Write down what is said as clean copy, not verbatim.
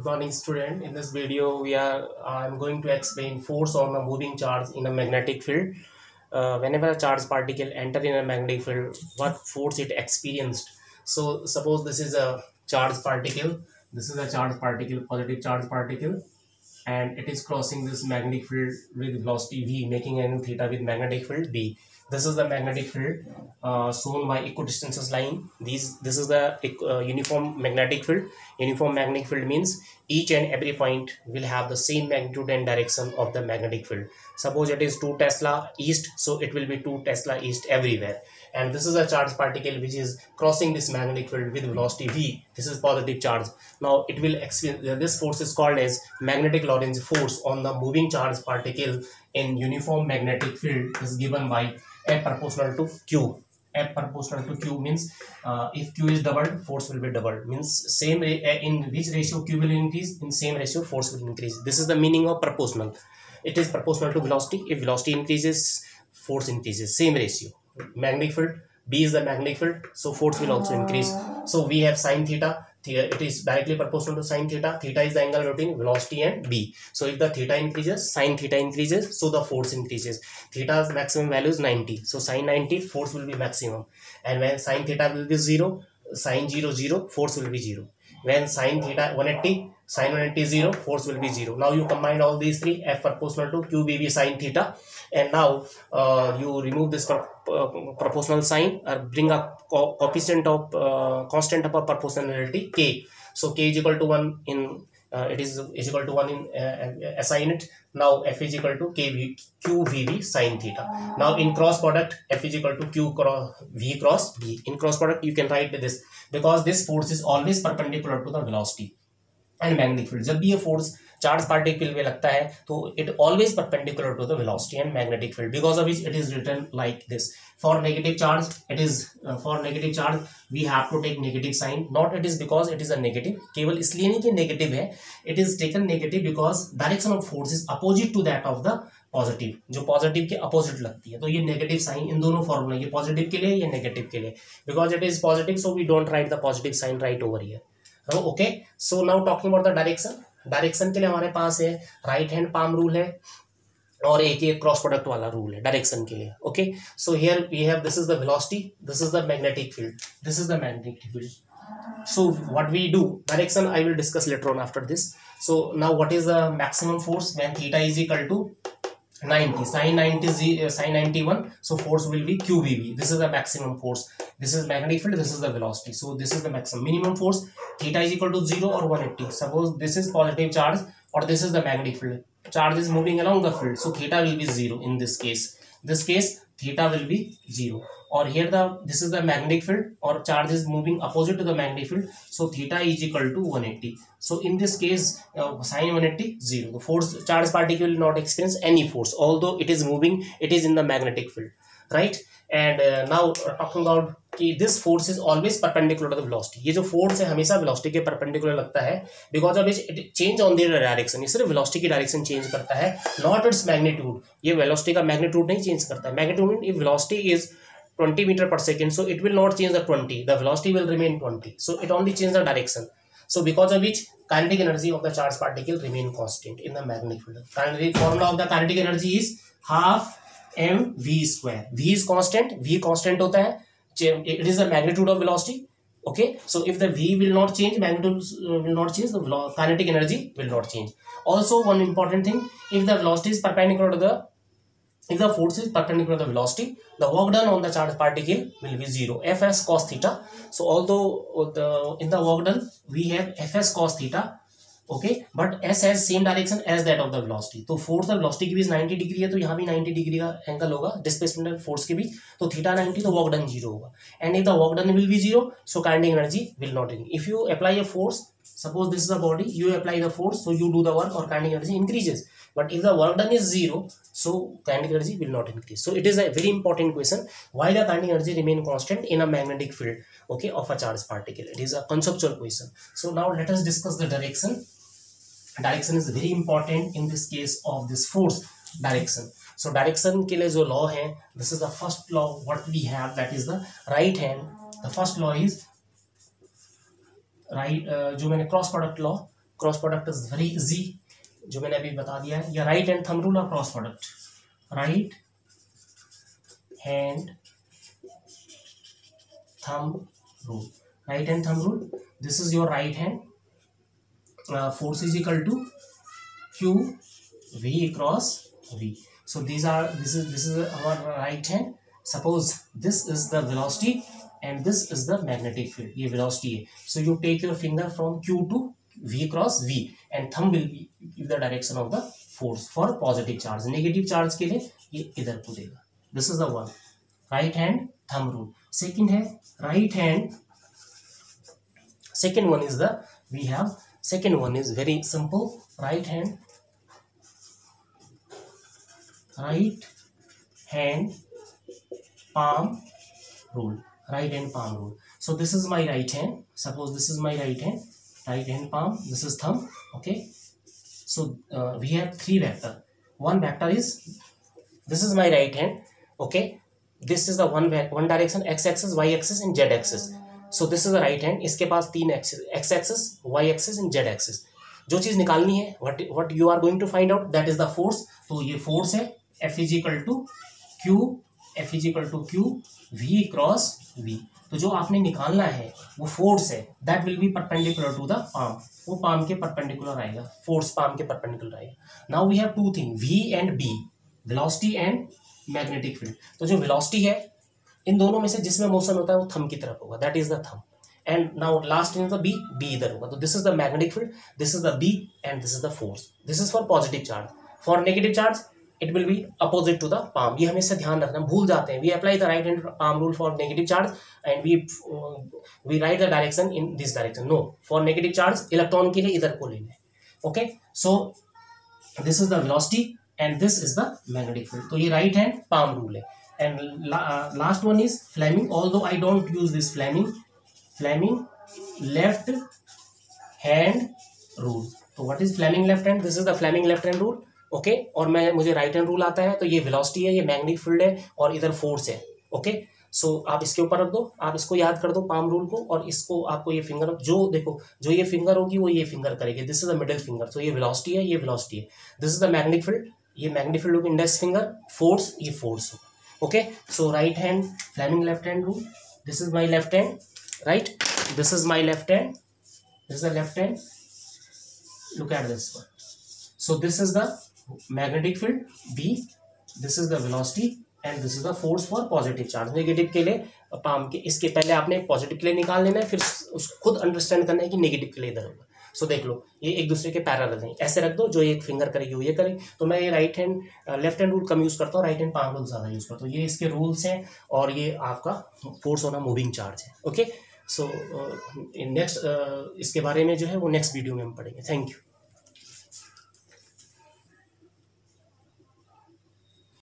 morning, student. In this video, I'm going to explain force on a moving charge in a magnetic field. Whenever a charged particle enter in a magnetic field, what force it experienced. So suppose this is a charged particle. This is a charged particle, positive charged particle, and it is crossing this magnetic field with velocity v, making angle theta with magnetic field b. This is the magnetic field shown by equidistances line. This is the uniform magnetic field. Uniform magnetic field means each and every point will have the same magnitude and direction of the magnetic field. Suppose it is 2 Tesla east, so it will be 2 Tesla east everywhere. And this is a charged particle which is crossing this magnetic field with velocity v. This is positive charge. Now it will experience, this force is called as magnetic Lorentz force on the moving charged particle in uniform magnetic field is given by F proportional to Q. F proportional to Q means if Q is doubled, force will be doubled. Means same in which ratio Q will increase, in same ratio force will increase. This is the meaning of proportional. It is proportional to velocity. If velocity increases, force increases. Same ratio. Magnetic field, B is the magnetic field, so force will also increase. So we have sine theta. It is directly proportional to sine theta. Theta is the angle between velocity and B. So if the theta increases, sine theta increases, so the force increases. Theta's maximum value is 90. So sine 90, force will be maximum. And when sine theta will be 0, sine 0, 0, force will be 0. When sine theta 180, sine 180 0, force will be 0. Now you combine all these three, F proportional to Q B sine theta, and now you remove this proportional sign or bring a coefficient of constant of a proportionality K. So K is equal to 1 in it is equal to 1 in SI unit. Now F is equal to QVB sine theta. Now in cross product, F is equal to Q cross V cross B. In cross product, you can write this because this force is always perpendicular to the velocity and magnetic field. जब भी ये force charge particle में लगता है तो it always perpendicular to the velocity and magnetic field, because of which it is written like this. For negative charge, it is for negative charge we have to take negative sign. Not it is because it is a negative, केवल इसलिए नहीं कि negative है, it is taken negative because direction of force is opposite to that of the positive, जो positive के opposite लगती है, तो ये नेगेटिव साइन इन दोनों फॉर्मूला, ये पॉजिटिव के लिए ये नेगेटिव के लिए, because it is positive so we don't write the positive sign right over here. Okay, so now talking about the direction. Direction के लिए हमारे पास है राइट हैंड पाम रूल है और एक ये क्रॉस प्रोडक्ट वाला रूल है डायरेक्शन के लिए. Okay, so here we have this is the velocity, this is the magnetic field, this is the magnetic field. So what we do, direction I will discuss later on after this. So now what is the maximum force when theta is equal to 90, sin 90 sin 91, so force will be QVB. This is the maximum force. This is magnetic field, this is the velocity, so this is the maximum. Minimum force, theta is equal to 0 or 180. Suppose this is positive charge or this is the magnetic field, charge is moving along the field, so theta will be 0 in this case. This case theta will be 0, or here this is the magnetic field or charge is moving opposite to the magnetic field, so theta is equal to 180. So in this case sin 180 0, the force charge particle will not experience any force although it is moving, it is in the magnetic field, right? And now talking about कि this force is always perpendicular to the velocity. ये जो force है हमेशा velocity के perpendicular लगता है because of it change on the direction. ये सिर्फ velocity की direction change करता है, not its magnitude. ये velocity का magnitude नहीं change करता है. Magnitude if velocity is 20 meter per second, so it will not change the 20. The velocity will remain 20. So it only changes the direction. So because of which kinetic energy of the charged particle remain constant in the magnetic field. Kinetic formula of the kinetic energy is half mv square. V is constant, V constant होता है. It is the magnitude of velocity. Okay, so if the V will not change, magnitude will not change, the kinetic energy will not change. Also one important thing, if the velocity is perpendicular to the, if the force is perpendicular to the velocity, the work done on the charged particle will be 0, Fs cos theta. So although in the work done we have Fs cos theta, okay, but S has same direction as that of the velocity. तो force और velocity के बीच 90 degree है, तो यहाँ भी 90 degree का angle होगा displacement और फोर्स के बीच, तो थीटा 90, तो वर्क डन 0 होगा. And if the work done will be 0, so kinetic energy will not increase. If you apply a force, suppose this is the body, you apply the force, so you do the work or kinetic energy increases. But if the work done is 0, so kinetic energy will not increase. So it is a very important question, why the kinetic energy remain constant in a magnetic field, okay, of a charged particle. It is a conceptual question. So now let us discuss the direction. Direction is very important in this case of this force direction. So direction के लिए जो law है, this is the first law what we have, that is the right hand. The first law is right, जो मैंने cross product law cross product is very easy, जो मैंने अभी बता दिया है। या राइट हैंड थंब रूल और cross product, right hand thumb rule, right hand thumb rule, this is your right hand, force is equal to q v across v. So this is our right hand. Suppose this is the velocity and this is the magnetic field, ये velocity है. So you take your finger from q to v cross v and thumb will be the direction of the force for positive charge. Negative charge के लिए ये इधर को देगा. This is the one, right hand thumb rule. Second है right hand, second one is the, we have second one is very simple, right hand palm rule, right hand palm rule. So this is my right hand, suppose this is my right hand palm, this is thumb, okay. So we have three vector. One vector is, this is my right hand, okay, this is the one direction, x axis, y axis and z axis. So this is the right hand, इसके पास तीन axis, x axis, y axis and z axis. जो चीज निकालनी है, what you are going to find out, that is the force. तो ये force है, F is equal to Q V cross V. तो जो आपने निकालना है वो फोर्स है, that will be perpendicular to the palm, वो palm के perpendicular आएगा, force palm के perpendicular आएगा. Now we have two things, V and B, velocity and magnetic field. तो जो velocity है, इन दोनों में से जिसमें मोशन होता है वो थंब की तरफ होगा, that is the thumb. And now last in the B, B इधर होगा. तो this is the magnetic field, this is the B and this is the force. This is for positive charge. For negative charge it will be opposite to the palm. ये हमेशा ध्यान रखना, भूल जाते हैं. We apply the right hand palm rule for negative charge and we write the direction in this direction. No, for negative charge electron के लिए इधर को ले लें. Okay, so this is the velocity and this is the magnetic field. तो ये right hand palm rule है. And last one is Fleming, although I don't use this Fleming left hand rule. So what is Fleming left hand? This is the Fleming left hand rule. Okay, और मुझे right hand rule आता है. तो ये velocity है, ये magnetic field है और इधर force है. Okay, so आप इसके ऊपर रख दो, आप इसको याद कर दो palm rule को, और इसको आपको ये finger, जो देखो जो ये finger होगी वो ये finger करेगी. This is the middle finger. So ये velocity है, ये velocity है. This is the magnetic field. ये magnetic field होगी index finger, force, ये force होगा. Okay, so right hand Fleming left hand rule. This is my left hand, right? This is my left hand. This is the left hand. Look at this one. So this is the magnetic field B. This is the velocity and this is the force for positive charge. Negative के लिए palm के, इसके पहले आपने positive के लिए निकाल लेना है, फिर उसको खुद understand करना है कि negative के लिए इधर होगा. सो देख लो, ये एक दूसरे के पैरेलल हैं, ऐसे रख दो, जो एक फिंगर करेगी वो ये करे. तो मैं ये right hand left hand rule कम यूज़ करता हूँ, राइट हैंड पाम रूल ज़्यादा यूज़ करता हूँ. ये इसके रूल्स हैं और ये आपका फोर्स होना मूविंग चार्ज है. ओके, सो नेक्स्ट इसके बारे में जो है वो नेक्स्ट वीडियो में हम पढ़ेंगे. Thank you.